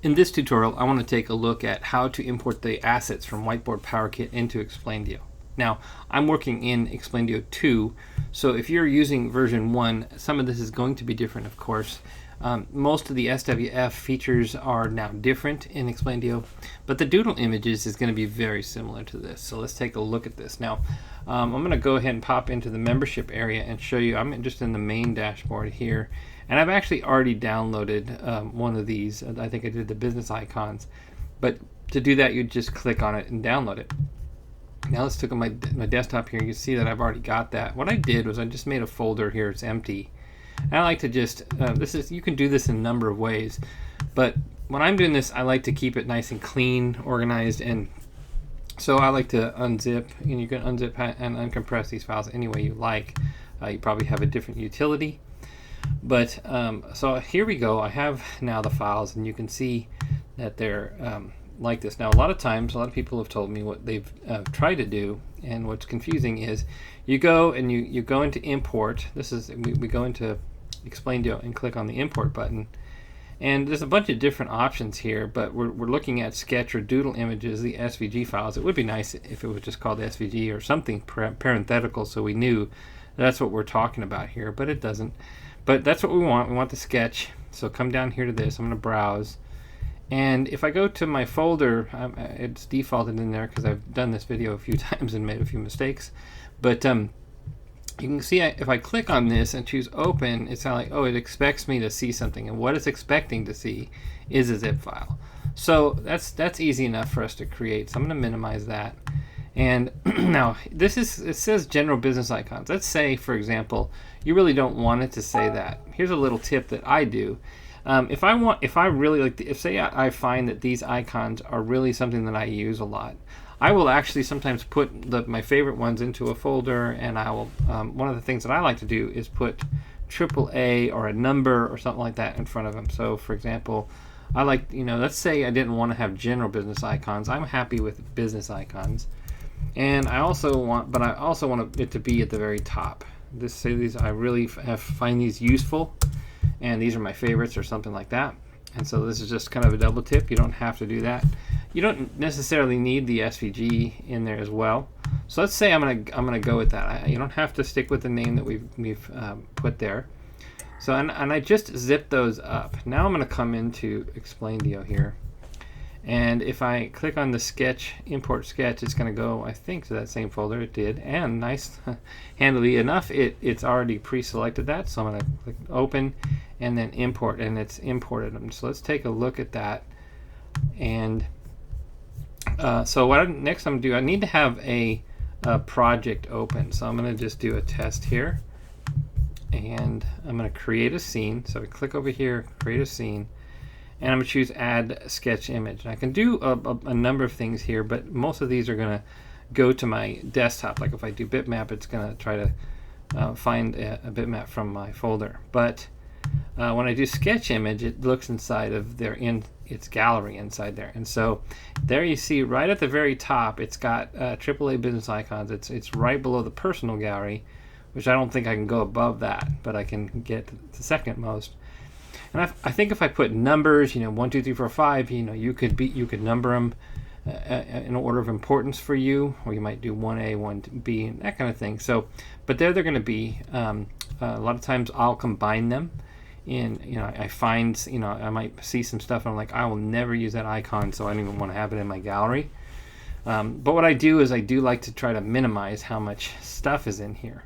In this tutorial, I want to take a look at how to import the assets from Whiteboard PowerKit into Explaindio. Now, I'm working in Explaindio 2, so if you're using version 1, some of this is going to be different, of course. Most of the SWF features are now different in Explaindio, but the doodle images is going to be very similar to this. So let's take a look at this. Now, I'm going to go ahead and pop into the membership area and show you. I'm just in the main dashboard here, and I've actually already downloaded one of these. I think I did the business icons, but to do that, you just click on it and download it. Now let's look at my desktop here. You see that I've already got that. What I did was I just made a folder here. It's empty. And I like to just, you can do this in a number of ways, but when I'm doing this, I like to keep it nice and clean, organized, and so I like to unzip, and you can unzip and uncompress these files any way you like. You probably have a different utility, but so here we go. I have now the files, and you can see that they're like this. Now, a lot of times, a lot of people have told me what they've tried to do, and what's confusing is you go and you go into import. This is we go into Explaindio and click on the import button, and there's a bunch of different options here, but we're looking at sketch or doodle images, the SVG files. It would be nice if it was just called SVG or something parenthetical, so we knew that's what we're talking about here, but it doesn't. But that's what we want. We want the sketch. So come down here to this. I'm going to browse. And if I go to my folder, it's defaulted in there because I've done this video a few times and made a few mistakes. But you can see if I click on this and choose open, it's not like, oh, it expects me to see something. And what it's expecting to see is a zip file. So that's easy enough for us to create. So I'm going to minimize that. And now it says general business icons. Let's say, for example, you really don't want it to say that. Here's a little tip that I do. If I really like, if say I find that these icons are really something that I use a lot, I will actually sometimes put my favorite ones into a folder, and I will. One of the things that I like to do is put AAA or a number or something like that in front of them. So, for example, I like, let's say I didn't want to have general business icons. I'm happy with business icons, and I also want it to be at the very top. I really find these useful, and these are my favorites or something like that. And so this is just kind of a double tip. You don't have to do that. You don't necessarily need the SVG in there as well. So let's say I'm gonna go with that. You don't have to stick with the name that we've put there. So and I just zip those up. Now I'm gonna come into Explaindio here, and if I click on the sketch, import sketch, it's gonna go, I think, to that same folder. It did, and nice, handily enough, it's already pre-selected that. So I'm gonna click open and then import, and it's imported them. So let's take a look at that. And so next I'm gonna do, I need to have a project open. So I'm gonna just do a test here, and I'm gonna create a scene. So I click over here, create a scene, and I'm gonna choose add sketch image. And I can do a number of things here, but most of these are gonna go to my desktop. Like if I do bitmap, it's gonna try to find a bitmap from my folder. But when I do sketch image, it looks inside of its gallery inside there. And so there you see right at the very top, it's got AAA business icons. It's right below the personal gallery, which I don't think I can go above that, but I can get the second most. And I think if I put numbers, 1, 2, 3, 4, 5, you could number them in order of importance for you, or you might do 1A, 1B, that kind of thing. So, but they're going to be a lot of times I'll combine them. I find, I might see some stuff and I'm like, I will never use that icon, so I don't even want to have it in my gallery. But what I do is I do like to try to minimize how much stuff is in here.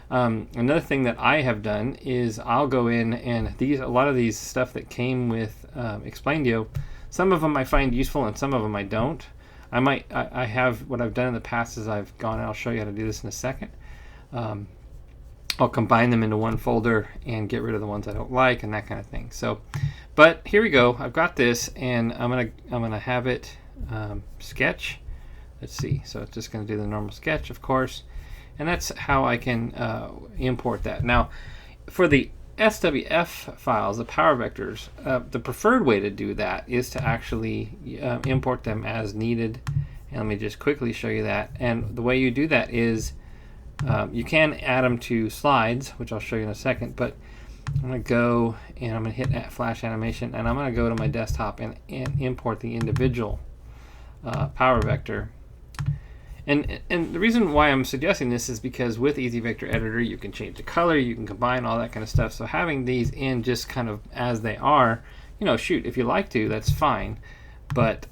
Another thing that I have done is I'll go in, and a lot of these stuff that came with Explaindio, some of them I find useful and some of them I don't. I have, what I've done in the past is I've gone, and I'll show you how to do this in a second. I'll combine them into one folder and get rid of the ones I don't like and that kind of thing. So, but here we go. I've got this, and I'm gonna have it sketch. Let's see. So it's just gonna do the normal sketch, of course, and that's how I can import that. Now, for the SWF files, the power vectors, the preferred way to do that is to actually import them as needed. And let me just quickly show you that. And the way you do that is you can add them to slides, which I'll show you in a second, but I'm going to go and I'm going to hit flash animation, and I'm going to go to my desktop and import the individual power vector. And the reason why I'm suggesting this is because with Easy Vector Editor, you can change the color, you can combine all that kind of stuff. So having these in just kind of as they are, shoot, if you like to, that's fine. But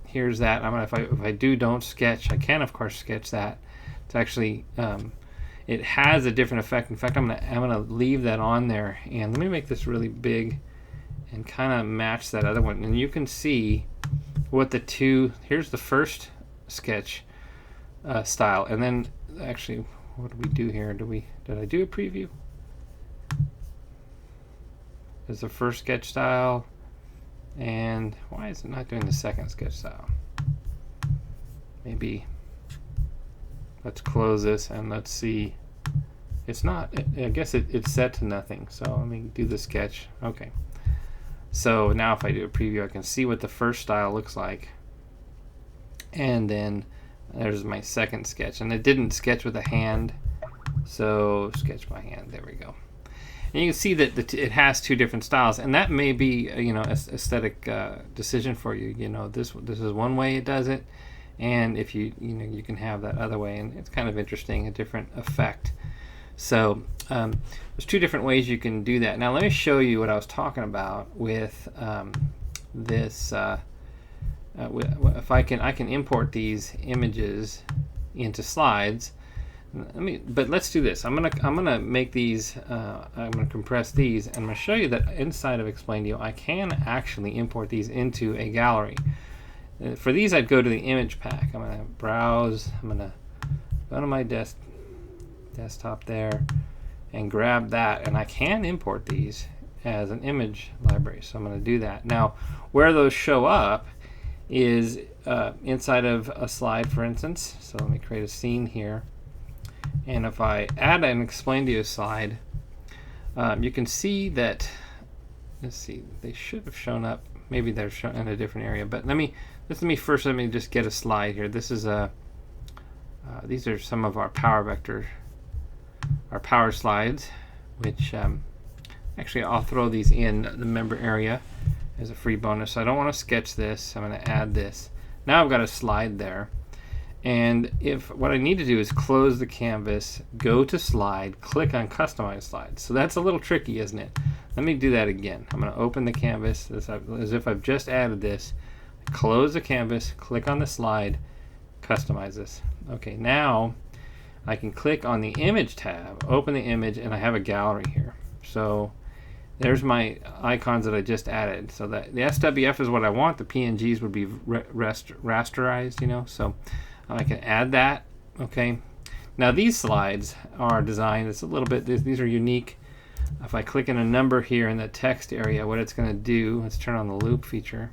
here's that. If I don't sketch, I can of course sketch that. It's actually it has a different effect. In fact, I'm gonna leave that on there, and let me make this really big and kind of match that other one. And you can see what the two. Here's the first sketch style, and then actually, what do we do here? Did I do a preview? There's the first sketch style, and why is it not doing the second sketch style? Maybe let's close this and let's see. It's not. I guess it's set to nothing. So let me do the sketch. Okay. So now if I do a preview, I can see what the first style looks like, and then there's my second sketch, and it didn't sketch with a hand, so sketch by hand. There we go. And you can see that it has two different styles, and that may be aesthetic decision for you. This is one way it does it, and if you can have that other way, and it's kind of interesting, a different effect. So there's two different ways you can do that. Now let me show you what I was talking about with this. If I can import these images into slides. But let's do this. I'm gonna make these. I'm gonna compress these, and I'm gonna show you that inside of Explaindio, I can actually import these into a gallery. For these, I'd go to the image pack. I'm gonna browse. I'm gonna go to my desktop there, and grab that, and I can import these as an image library. So I'm gonna do that. Now, where those show up is inside of a slide, for instance. So let me create a scene here, and if I add an Explaindio slide, you can see that, let's see, they should have shown up, maybe they're shown in a different area, but let me just get a slide here. This is these are some of our power slides, which actually I'll throw these in the member area as a free bonus. So I don't want to sketch this. I'm going to add this. Now I've got a slide there, and what I need to do is close the canvas, go to slide, click on customize slide. So that's a little tricky, isn't it? Let me do that again. I'm going to open the canvas as if I've just added this, close the canvas, click on the slide, customize this. Okay, now I can click on the image tab, open the image, and I have a gallery here. So there's my icons that I just added. So that the SWF is what I want. The PNGs would be rasterized, so I can add that. Okay. Now these slides are designed, it's a little bit, these are unique. If I click in a number here in the text area, what it's going to do, let's turn on the loop feature,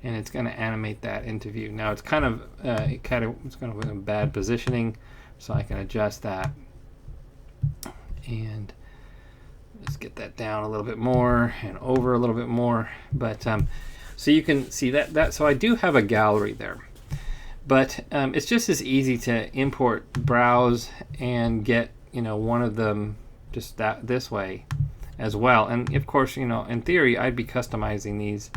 and it's going to animate that into view. Now it's kind of it's kind of in bad positioning, so I can adjust that. And let's get that down a little bit more and over a little bit more. But so you can see that. So I do have a gallery there, but it's just as easy to import, browse, and get one of them just this way as well. And of course, in theory, I'd be customizing these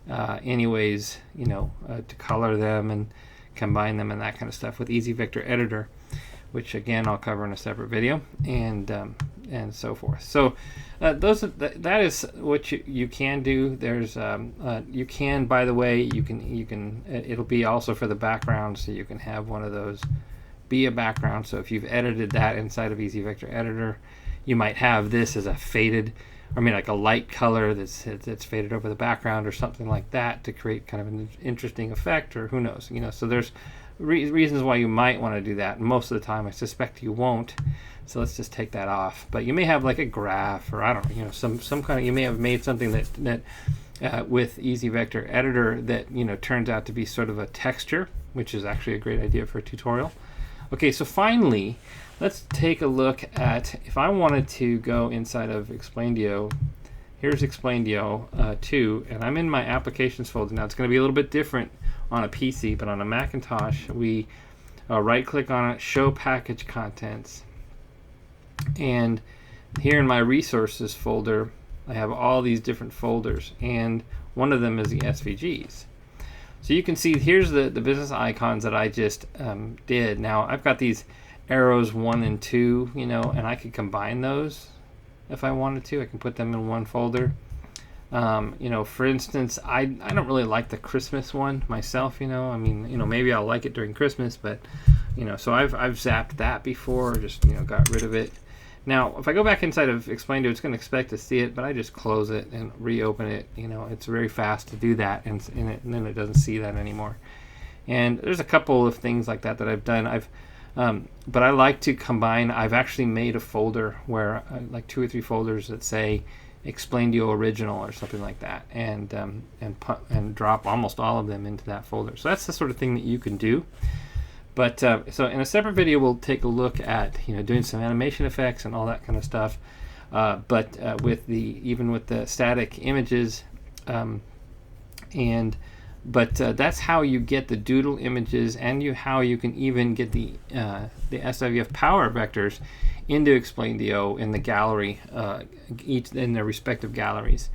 anyways, to color them and combine them and that kind of stuff with Easy Vector Editor, which again I'll cover in a separate video, and so forth. So that is what you can do. There's you can, by the way, you can it'll be also for the background, so you can have one of those be a background. So if you've edited that inside of Easy Vector Editor, you might have this as a faded, like a light color that's faded over the background or something like that to create kind of an interesting effect, or who knows, So there's reasons why you might want to do that. Most of the time, I suspect you won't. So let's just take that off. But you may have like a graph, or I don't know, some kind of, you may have made something that with Easy Vector Editor that turns out to be sort of a texture, which is actually a great idea for a tutorial. Okay, so finally, let's take a look at, if I wanted to go inside of Explaindio, here's Explaindio 2, and I'm in my applications folder. Now it's going to be a little bit different on a PC, but on a Macintosh, we right click on it, show package contents, and here in my resources folder, I have all these different folders, and one of them is the SVGs. So you can see here's the business icons that I just did. Now I've got these arrows 1 and 2, you know, and I could combine those if I wanted to. I can put them in one folder. You know, for instance, I don't really like the Christmas one myself, you know. I mean, you know, maybe I'll like it during Christmas, but, you know, so I've zapped that before, just, you know, got rid of it. Now, if I go back inside of Explaindio, it's going to expect to see it, but I just close it and reopen it. You know, it's very fast to do that, and then it doesn't see that anymore. And there's a couple of things like that I've done. But I like to combine. I've actually made a folder where like 2 or 3 folders that say Explaindio Original or something like that, and drop almost all of them into that folder. So that's the sort of thing that you can do. But so in a separate video, we'll take a look at, you know, doing some animation effects and all that kind of stuff. But even with the static images, that's how you get the doodle images, and how you can even get the SWF power vectors into Explaindio in the gallery, each in their respective galleries.